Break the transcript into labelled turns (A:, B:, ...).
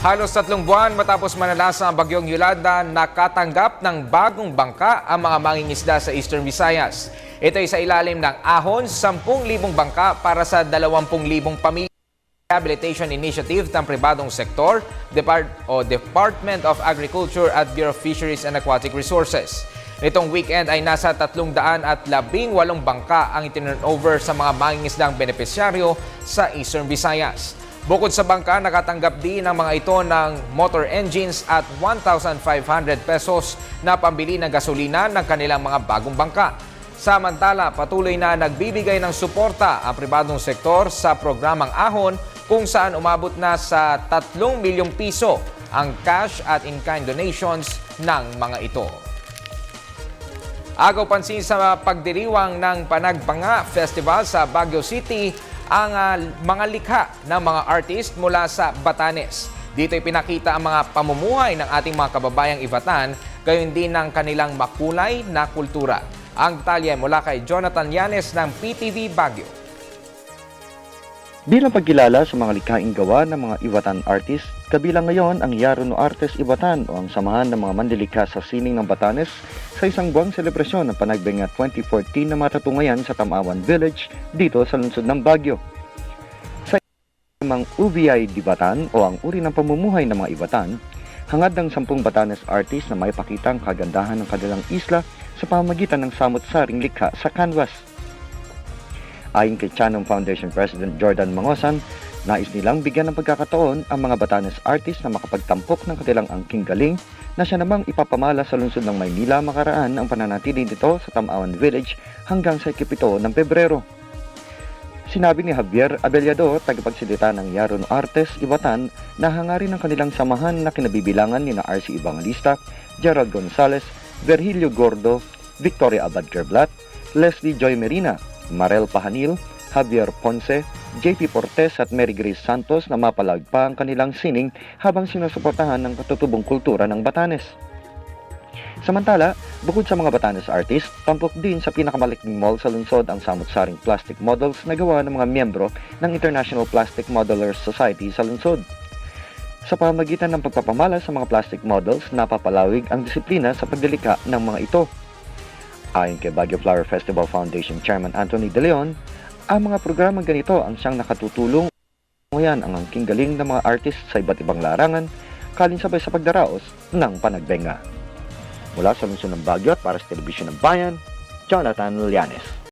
A: Halos 3 buwan matapos manalasa ang bagyong Yolanda, nakatanggap ng bagong bangka ang mga mangingisda sa Eastern Visayas. Ito ay sa ilalim ng ahon, 10,000 bangka para sa 20,000 pamilya. Rehabilitation Initiative ng pribadong sektor, Department of Agriculture at Bureau of Fisheries and Aquatic Resources. Nitong weekend ay nasa 318 bangka ang itinurnover sa mga mangingisdang benepisyaryo sa Eastern Visayas. Bukod sa bangka, nakatanggap din ang mga ito ng motor engines at 1,500 pesos na pambili ng gasolina ng kanilang mga bagong bangka. Samantala, patuloy na nagbibigay ng suporta ang pribadong sektor sa programang Ahon kung saan umabot na sa 3 milyong piso ang cash at in-kind donations ng mga ito. Agaw pansin sa pagdiriwang ng Panagpanga Festival sa Baguio City ang mga likha ng mga artist mula sa Batanes. Dito ay pinakita ang mga pamumuhay ng ating mga kababayang Ivatan, gayon din ng kanilang makulay na kultura. Ang detalye mula kay Jonathan Llanes ng PTV Baguio.
B: Bilang pagkilala sa mga likhaing gawa ng mga Ivatan artist, kabilang ngayon ang Yaro no Artes Ivatan o ang samahan ng mga manlilikha sa sining ng Batanes sa isang buwang selebrasyon ng Panagbenga 2014 na matatungayan sa Tamawan Village dito sa lungsod ng Baguio. Sa mga UVI Dibatan o ang uri ng pamumuhay ng mga Ivatan, hangad ng 10 Batanes artist na maipakita ang kagandahan ng kanilang isla sa pamamagitan ng samot-saring likha sa canvas. Ayon kay Chanong Foundation President Jordan Mangosan, nais nilang bigyan ng pagkakataon ang mga Batanes artist na makapagtampok ng kanilang angking galing na siya namang ipapamala sa lungsod ng Maynila makaraan ang pananatili nito sa Tamawan Village hanggang sa 7 ng Pebrero. Sinabi ni Javier Abellado, tagapagsalita ng Yaro no Artes Ivatan, na hangarin ng kanilang samahan na kinabibilangan ni na RC Evangelista, Gerald Gonzalez, Virgilio Gordo, Victoria Abad Kerblat, Leslie Joy Merina, Marel Pahanil, Javier Ponce, JP Portes at Mary Grace Santos na mapalag pa ang kanilang sining habang sinusuportahan ng katutubong kultura ng Batanes. Samantala, bukod sa mga Batanes artist, tampok din sa pinakamalaking mall sa lungsod ang samot-saring plastic models na gawa ng mga miyembro ng International Plastic Modelers Society sa lungsod. Sa pamamagitan ng pagpapamala sa mga plastic models, napapalawig ang disiplina sa pagdelikha ng mga ito. Ayon kay Baguio Flower Festival Foundation Chairman Anthony De Leon, ang mga programang ganito ang siyang nakatutulong ngayon ang angking galing ng mga artist sa iba't ibang larangan, kalinsabay sa pagdaraos ng Panagbenga. Mula sa lungsod ng Baguio at para sa Telebisyon ng Bayan, Jonathan Llanes.